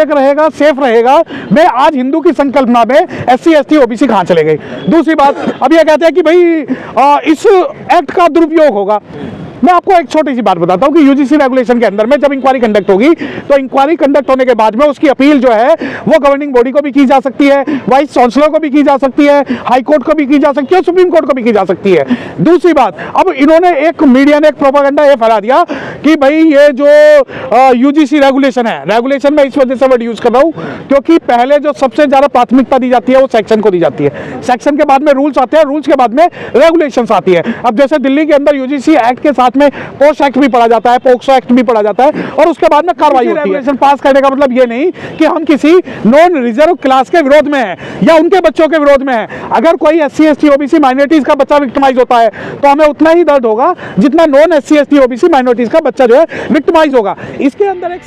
एक रहेगा, सेफ रहेगा। मैं आज हिंदू की संकल्पना में SC ST OBC कहां चले गए। दूसरी बात, अब ये कहते हैं कि भाई इस एक्ट का दुरुपयोग होगा। मैं आपको एक छोटी सी बात बताता हूं कि यूजीसी रेगुलेशन के अंदर में जब इंक्वायरी कंडक्ट होगी तो इंक्वायरी कंडक्ट होने के बाद में उसकी अपील जो है वो गवर्निंग बॉडी को भी की जा सकती है, वाइस चांसलर को भी की जा सकती है, हाई कोर्ट को भी की जा सकती है, सुप्रीम कोर्ट को भी की जा सकती है। दूसरी बात, अब इन्होंने एक मीडिया ने एक प्रोपेगेंडा ये फैला दिया कि भाई ये जो यूजीसी रेगुलेशन है, रेगुलेशन में इस वजह से वर्ड यूज कर रहा हूं क्योंकि पहले जो सबसे ज्यादा प्राथमिकता दी जाती है वो सेक्शन को दी जाती है, सेक्शन के बाद में रूल्स आते हैं, रूल्स के बाद में रेगुलेशंस आती है। अब जैसे दिल्ली के अंदर यूजीसी एक्ट के साथ में पोस्ट एक्ट भी पढ़ा जाता है, पोक्सो एक्ट भी पढ़ा जाता है और उसके बाद में कार्रवाई होती है। रेगुलेशन पास करने का मतलब ये नहीं कि हम किसी नॉन रिजर्व क्लास के विरोध में हैं या उनके बच्चों के विरोध में हैं। अगर कोई SC ST OBC माइनॉरिटीज का बच्चा विक्टिमाइज होता है तो हमें उतना ही दर्द होगा जितना non SC ST OBC minorities का बच्चा जो है विक्टिमाइज होगा। इसके अंदर एक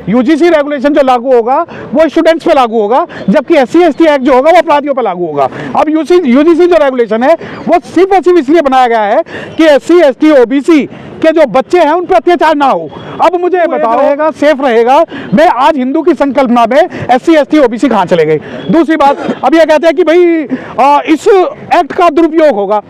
यूजीसी रेगुलेशन जो लागू होगा वो स्टूडेंट्स पे लागू होगा, जबकि SC ST एक्ट जो होगा वो अपराधियों पे लागू होगा। अब यूजीसी जो रेगुलेशन है वो सिर्फ और सिर्फ इसलिए बनाया गया है कि SC ST OBC के जो बच्चे हैं उन पर अत्याचार ना हो। अब मुझे बताओ, रहेगा, सेफ रहेगा। मैं आज हिंदू की संकल्पना में SC ST OBC कहां चले गए। दूसरी बात, अब ये कहते हैं कि भाई इस एक्ट का दुरुपयोग होगा।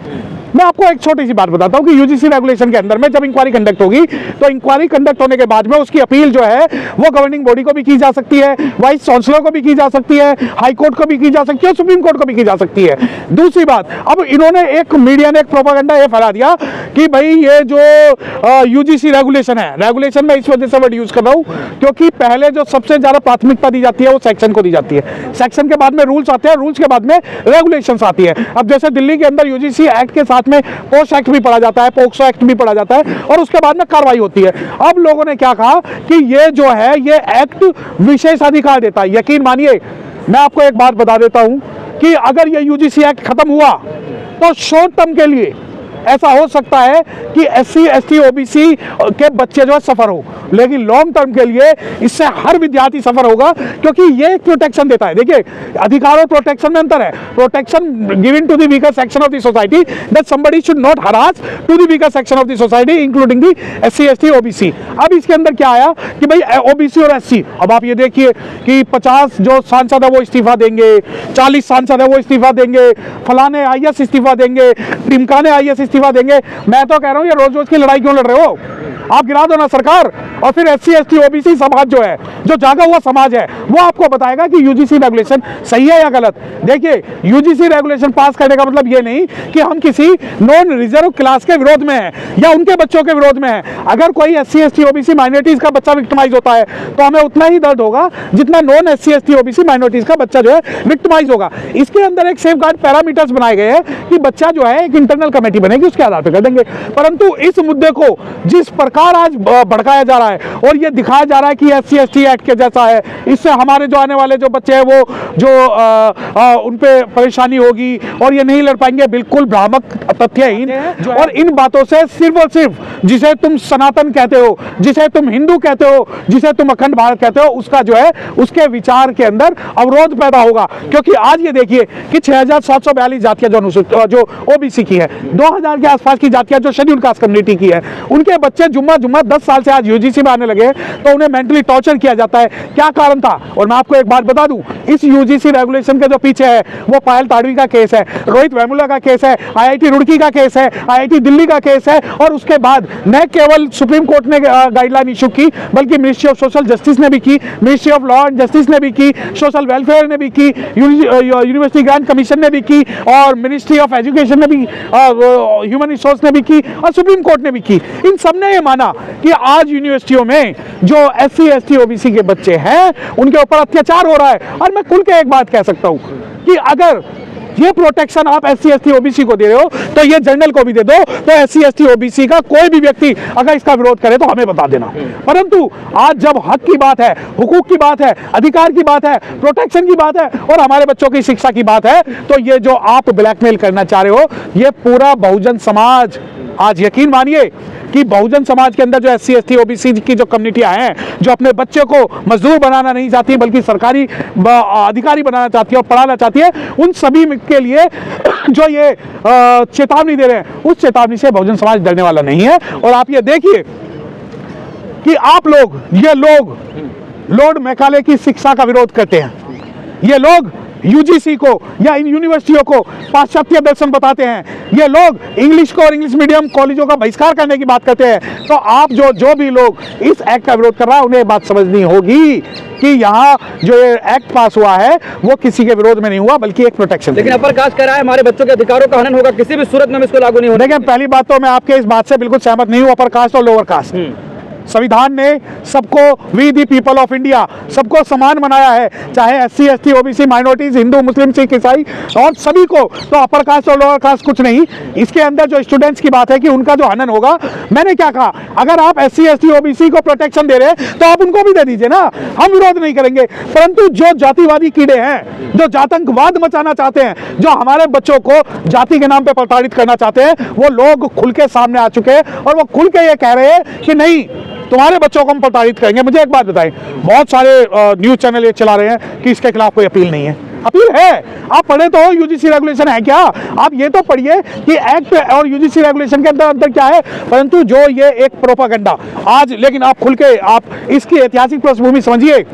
मैं आपको एक छोटी सी बात बताता हूं कि यूजीसी रेगुलेशन के अंदर में जब इंक्वायरी कंडक्ट होगी तो इंक्वायरी कंडक्ट होने के बाद में उसकी अपील जो है वो गवर्निंग बॉडी को भी की जा सकती है, वाइस चांसलर को भी की जा सकती है, हाई कोर्ट को भी की जा सकती है, सुप्रीम कोर्ट को भी की जा सकती है। दूसरी बात, अब इन्होंने एक मीडिया ने एक प्रोपेगेंडा ये फैला दिया कि भाई ये जो यूजीसी रेगुलेशन है, रेगुलेशन में इस वजह से वर्ड यूज कर रहा हूं क्योंकि पहले जो सबसे ज्यादा प्राथमिकता दी जाती है वो सेक्शन को दी जाती है, सेक्शन के बाद में रूल्स आते हैं, रूल्स के बाद में रेगुलेशंस आती है। अब जैसे दिल्ली के अंदर यूजीसी एक्ट के साथ में पोस्ट एक्ट भी पढ़ा जाता है, पोक्सो एक्ट भी पढ़ा जाता है और उसके बाद में कार्रवाई होती है। अब लोगों ने क्या कहा कि ये जो है ये एक्ट विशेषाधिकार देता है। यकीन मानिए, मैं आपको एक बात बता देता हूं कि अगर ये यूजीसी एक्ट खत्म हुआ तो शॉर्ट टर्म के लिए ऐसा हो सकता है कि SC ST OBC के बच्चे जो है सफर हो, लेकिन लॉन्ग टर्म के लिए इससे हर विद्यार्थी सफर होगा क्योंकि ये प्रोटेक्शन देता है। देखिए, अधिकार और प्रोटेक्शन में अंतर है। Protection given to the weaker section of the society that somebody should not harass to the weaker section of the society including the SC ST OBC। अब इसके अंदर क्या आया कि भाई OBC और SC, अब आप ये देखिए कि 50 जो सांसद है वो इस्तीफा देंगे, 40 सांसद है वो इस्तीफा देंगे, फलाने IAS इस्तीफा देंगे, टिमकाने IAS इस्तीफा देंगे। मैं तो कह रहा हूं ये रोज रोज की लड़ाई क्यों लड़ रहे हो? आप गिरा दो ना सरकार और फिर SC ST OBC समाज जो है, जो जागा हुआ समाज है, वो आपको बताएगा कि यूजीसी रेगुलेशन सही है या गलत। देखिए, यूजीसी रेगुलेशन पास करने का मतलब ये नहीं कि हम किसी नॉन रिजर्व क्लास के विरोध में हैं या उनके बच्चों के विरोध में हैं। अगर कोई SC ST OBC माइनॉरिटीज का बच्चा विक्टिमाइज होता है तो हमें उतना ही दर्द होगा जितना non SC ST OBC minorities का बच्चा जो है विक्टिमाइज होगा। इसके अंदर एक सेफगार्ड पैरामीटर्स बनाए गए हैं कि बच्चा जो है एक इंटरनल कमेटी बनेगी, उसके आधार पर कर देंगे। परंतु इस मुद्दे को जिस प्रकार आज भड़काया जा रहा है और ये दिखाया जा रहा है कि SC ST एक्ट के जैसा है, इससे हमारे जो आने वाले जो बच्चे हैं वो जो उन पे परेशानी होगी और ये नहीं लड़ पाएंगे, बिल्कुल भ्रामक तथ्यहीन। और इन बातों से सिर्फ और सिर्फ जिसे तुम सनातन कहते हो, जिसे तुम हिंदू कहते हो, जिसे तुम अखंड भारत कहते हो, उसका जो है उसके विचार के अंदर अवरोध पैदा होगा। क्योंकि आज ये देखिए कि 6742 जातियां जो OBC की है, 2000 के आसपास की जातियां जो शेड्यूल कास्ट कम्युनिटी की है, उनके बच्चे जुम्मा 10 साल से आज यूजीसी में आने लगे तो उन्हें मेंटली टॉर्चर किया जाता है। क्या कारण था? और मैं आपको एक बात बता दूं, इस यूजीसी रेगुलेशन के जो पीछे है वो पायल ताड़वी का केस है, रोहित वेमुला का केस है, IIT रुड़की का केस है, IIT दिल्ली का केस है और उसके बाद न केवल सुप्रीम कोर्ट ने गाइडलाइन इशू की बल्कि मिनिस्ट्री ऑफ सोशल जस्टिस ने भी की, ministry of law and justice ने भी की, सोशल वेलफेयर ने भी की, यूनिवर्सिटी ग्रांट कमीशन ने भी की और मिनिस्ट्री ऑफ एजुकेशन ने भी, ह्यूमन रिसोर्स ने भी की और सुप्रीम कोर्ट ने भी की। इन सब ने यह माना कि आज यूनिवर्सिटियों में जो SC ST OBC के बच्चे हैं उनके ऊपर अत्याचार हो रहा है। और मैं खुल के एक बात कह सकता हूं कि अगर ये प्रोटेक्शन आप SC ST OBC को दे रहे हो तो ये जनरल को भी दे दो। तो SC ST OBC का कोई भी व्यक्ति अगर इसका विरोध करे तो हमें बता देना। परंतु आज जब हक की बात है, हुकूक की बात है, अधिकार की बात है, प्रोटेक्शन की बात है और हमारे बच्चों की शिक्षा की बात है, तो ये जो आप ब्लैकमेल करना चाह रहे हो, ये पूरा बहुजन समाज आज यकीन मानिए कि बहुजन समाज के अंदर जो SC ST OBC की जो कम्युनिटियां हैं, जो अपने बच्चे को मजदूर बनाना नहीं चाहती बल्कि सरकारी अधिकारी बनाना चाहती है और पढ़ाना चाहती है, उन सभी के लिए जो ये चेतावनी दे रहे हैं, उस चेतावनी से बहुजन समाज डरने वाला नहीं है। और आप ये देखिए कि आप लोग, ये लोग लॉर्ड मैकाले की शिक्षा का विरोध करते हैं, ये लोग UGC को या इन यूनिवर्सिटियों को पाश्चात्य दर्शन बताते हैं, ये लोग इंग्लिश को और इंग्लिश मीडियम कॉलेजों का बहिष्कार करने की बात करते हैं। तो आप जो भी लोग इस एक्ट का विरोध कर रहा है, उन्हें बात समझनी होगी कि यहाँ जो ये एक्ट पास हुआ है वो किसी के विरोध में नहीं हुआ बल्कि एक प्रोटेक्शन। लेकिन अपर कास्ट कह रहा है हमारे बच्चों के अधिकारों का हनन होगा, किसी भी सूरत में इसको लागू नहीं होगा। देखिए, पहली बात तो मैं आपके इस बात से बिल्कुल सहमत नहीं हूँ। अपर कास्ट और लोअर कास्ट, संविधान ने सबको, we the people of India, सबको समान बनाया है, चाहे SC ST OBC माइनॉरिटीज, हिंदू मुस्लिम सिख ईसाई और सभी को। तो अपर कास्ट और लोअर कास्ट कुछ नहीं। इसके अंदर जो स्टूडेंट्स की बात है कि उनका जो हनन होगा, मैंने क्या कहा, अगर आप SC ST OBC को प्रोटेक्शन दे रहे हैं तो आप उनको भी दे दीजिए ना, हम विरोध नहीं करेंगे। परंतु जो जातिवादी कीड़े हैं, जो जातंकवाद मचाना चाहते हैं, जो हमारे बच्चों को जाति के नाम पे प्रताड़ित करना चाहते हैं, वो लोग खुल के सामने आ चुके हैं और वो खुल के ये कह रहे हैं कि नहीं, तुम्हारे बच्चों को हम प्रताड़ित करेंगे। मुझे एक बात बताएं, बहुत सारे न्यूज चैनल ये चला रहे हैं कि इसके खिलाफ कोई अपील नहीं है। अपील है, आप पढ़े तो UGC रेगुलेशन है क्या, आप ये तो पढ़िए कि एक्ट और UGC रेगुलेशन के अंदर क्या है। परंतु जो ये एक प्रोपागेंडा आज, लेकिन आप खुल के आप इसकी ऐतिहासिक पृष्ठभूमि समझिए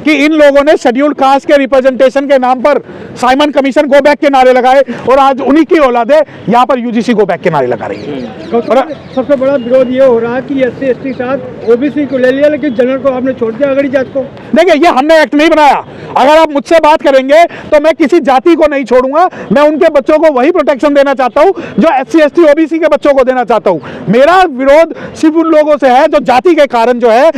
कि इन लोगों ने शेड्यूल्ड कास्ट के रिप्रेजेंटेशन के नाम पर साइमन कमीशन गो बैक के नारे लगाए और आज उन्हीं की औलादे यहाँ पर UGC गो बैक के नारे लगा रही है। और सबसे बड़ा विरोध ये हो रहा है कि SC ST साथ OBC को ले लिया, लेकिन जनरल को आपने छोड़ दिया, अगड़ी जात को। देखिए, ये हमने एक्ट नहीं बनाया। अगर आप मुझसे बात करेंगे तो मैं किसी जाति को नहीं छोड़ूंगा, मैं उनके बच्चों को वही प्रोटेक्शन देना चाहता हूं जो SC ST OBC के बच्चों को देना चाहता हूं। मेरा विरोध सिर्फ उन लोगों से है जो जाति के कारण जो है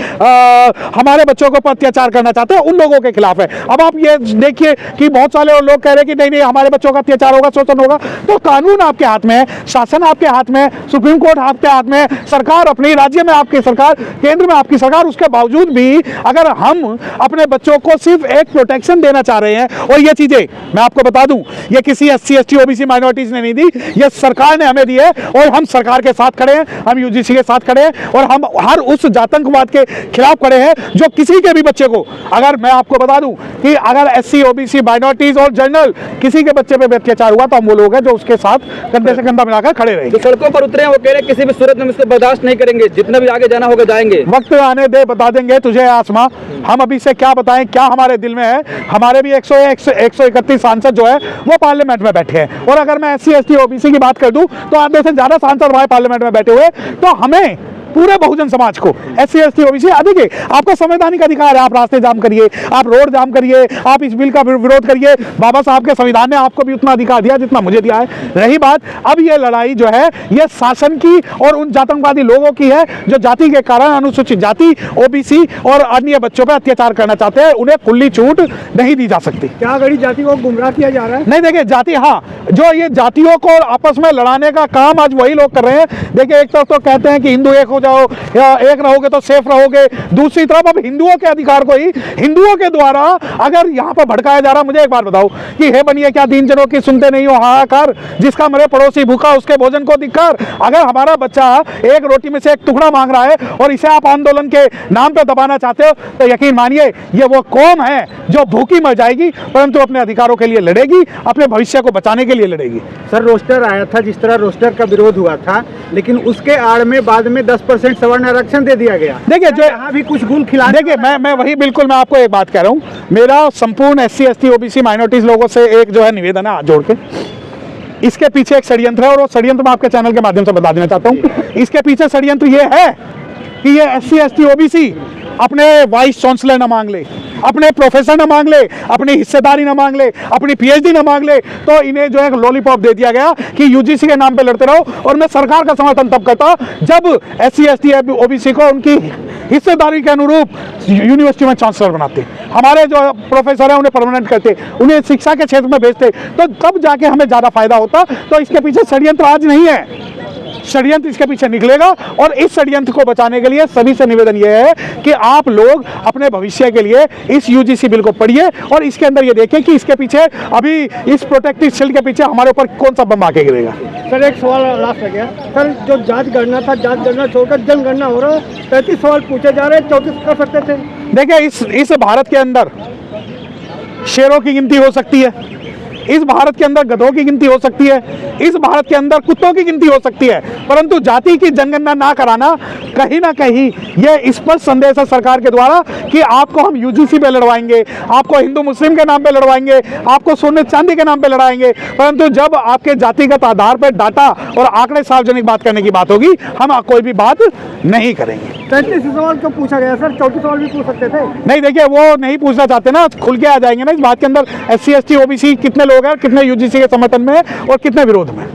हमारे बच्चों को अत्याचार करना चाहते हैं, उन लोगों के खिलाफ है। अब आप ये देखिए कि बहुत सारे लोग कह रहे हैं कि नहीं नहीं, हमारे बच्चों का अत्याचार होगा, शोषण होगा। तो कानून आपके हाथ में है, शासन आपके हाथ में है, सुप्रीम कोर्ट आपके हाथ में है, सरकार अपने राज्य में आपकी सरकार, केंद्र में आपकी सरकार। उसके बावजूद भी अगर हम अपने बच्चों को सिर्फ एक प्रोटेक्शन देना चाह रहे हैं, और ये चीजें मैं आपको बता दूं, ये किसी SC ST OBC माइनॉरिटीज ने नहीं दी, ये सरकार ने हमें दी है और हम सरकार के साथ खड़े हैं, हम UGC के साथ खड़े हैं और हम हर उस जातंकवाद के खिलाफ खड़े हैं जो किसी के भी बच्चे को, अगर मैं आपको बता दूं कि अगर SC OBC माइनॉरिटीज और जनरल किसी के बच्चे पे अत्याचार हुआ तो हम वो लोग हैं जो उसके साथ कंधे से कंधा मिलाकर खड़े रहेंगे। जो सड़कों पर उतरे हैं वो कह रहे हैं किसी भी सूरत में इसको बर्दाश्त नहीं करेंगे, जितना भी आगे जाना होगा जाएंगे। वक्त आने दे, बता देंगे तुझे आसमां। हम अभी से क्या बताएं, क्या हमारे दिल में है। हमारे भी 131 सांसद जो है वो पार्लियामेंट में बैठे हैं, और अगर मैं SC ST OBC की बात कर दूं तो आधे से ज्यादा सांसद हमारे पार्लियामेंट में बैठे हुए। तो हमें पूरे बहुजन समाज को SC ST OBC अधिक है, आपका संवैधानिक अधिकार है, आप रास्ते जाम करिए, आप रोड जाम करिए, आप इस बिल का विरोध करिए। बाबा साहब के संविधान ने आपको भी उतना अधिकार दिया जितना मुझे दिया है। रही बात, अब ये लड़ाई जो है ये शासन की और उन जातंकवादी लोगों की है जो जाति के कारण अनुसूचित जाति, OBC और अन्य बच्चों पर अत्याचार करना चाहते हैं। उन्हें खुली छूट नहीं दी जा सकती। क्या अगड़ी जाति को गुमराह किया जा रहा है? नहीं, देखिए जाति, हाँ, जो ये जातियों को आपस में लड़ाने का काम आज वही लोग कर रहे हैं। देखिए, एक तरफ तो कहते हैं कि हिंदू एक हो जाओ, या एक रहोगे तो सेफ रहोगे, दूसरी तरफ अब हिंदुओं के अधिकार को ही हिंदुओं के द्वारा अगर यहाँ पर भड़काया जा रहा। मुझे एक बात बताओ कि हे बनिए क्या दीन जनों की सुनते नहीं हो हाहाकार, जिसका मरे पड़ोसी भूखा उसके भोजन को धिक्कार। अगर हमारा बच्चा एक रोटी में से एक टुकड़ा मांग रहा है और इसे आप आंदोलन के नाम पे दबाना चाहते हो, तो यकीन मानिए ये वो कौम है जो भूखी मर जाएगी परंतु अपने अधिकारों के लिए लड़ेगी, अपने भविष्य को बचाने के लिए लड़ेगी। सर, रोस्टर आया था, जिस तरह रोस्टर का विरोध हुआ था, लेकिन उसके आड़ में बाद में 10% सवर्ण आरक्षण दे दिया गया। देखिए, जो यहाँ भी कुछ गुल खिला, देखिए मैं वही बिल्कुल मैं आपको एक बात कह रहा हूँ। मेरा संपूर्ण SC ST OBC माइनॉरिटीज लोगों से एक जो है निवेदन है हाथ जोड़ के, इसके पीछे एक षड्यंत्र है और वो षड्यंत्र मैं आपके चैनल के माध्यम से बता देना चाहता हूँ। इसके पीछे षड्यंत्र ये है कि ये SC ST OBC अपने वाइस चांसलर न मांग ले, अपने प्रोफेसर न मांग ले, अपनी हिस्सेदारी न मांग ले, अपनी PhD न मांग ले, तो इन्हें जो है लॉलीपॉप दे दिया गया कि UGC के नाम पे लड़ते रहो। और मैं सरकार का समर्थन तब करता जब SC ST OBC को उनकी हिस्सेदारी के अनुरूप यूनिवर्सिटी में चांसलर बनाते, हमारे जो प्रोफेसर हैं उन्हें परमानेंट करते, उन्हें शिक्षा के क्षेत्र में भेजते, तो तब जाके हमें ज़्यादा फायदा होता। तो इसके पीछे षड्यंत्र आज नहीं है। षड्यंत्र इसके पीछे निकलेगा। और इस षड्यंत्र को बचाने के लिए सभी से निवेदन यह है कि आप लोग अपने भविष्य के लिए इस यूजीसी बिल को पढ़िए और इसके अंदर ये देखें कि इसके पीछे अभी इस प्रोटेक्टिव शील्ड के पीछे हमारे ऊपर कौन सा बम आके गिरेगा। सर एक सवाल लास्ट रह गया सर, जो जांच गणना था, जांच गणना छोड़कर जनगणना हो रहा है, 35 सवाल पूछे जा रहे हैं, 34 कर सकते थे। देखिए इस भारत के अंदर शेरों की गिनती हो सकती है, इस भारत के अंदर गधों की गिनती हो सकती है, इस भारत के अंदर कुत्तों की गिनती हो सकती है, परंतु जाति की जनगणना ना कराना कहीं ना कहीं यह स्पष्ट संदेश है सरकार के द्वारा कि आपको हम यूजीसी पे लड़वाएंगे, आपको हिंदू मुस्लिम के नाम पे लड़वाएंगे, आपको सोने चांदी के नाम पे लड़ाएंगे, परंतु जब आपके जातिगत आधार पर डाटा और आंकड़े सार्वजनिक बात करने की बात होगी, हम कोई भी बात नहीं करेंगे। 35 सवाल क्यों पूछा गया सर? 34 सवाल भी पूछ सकते थे। नहीं, देखिए वो नहीं पूछना चाहते ना, खुल के आ जाएंगे ना इस बात के अंदर SC ST OBC कितने लोग हैं, कितने यूजीसी के समर्थन में और कितने विरोध में।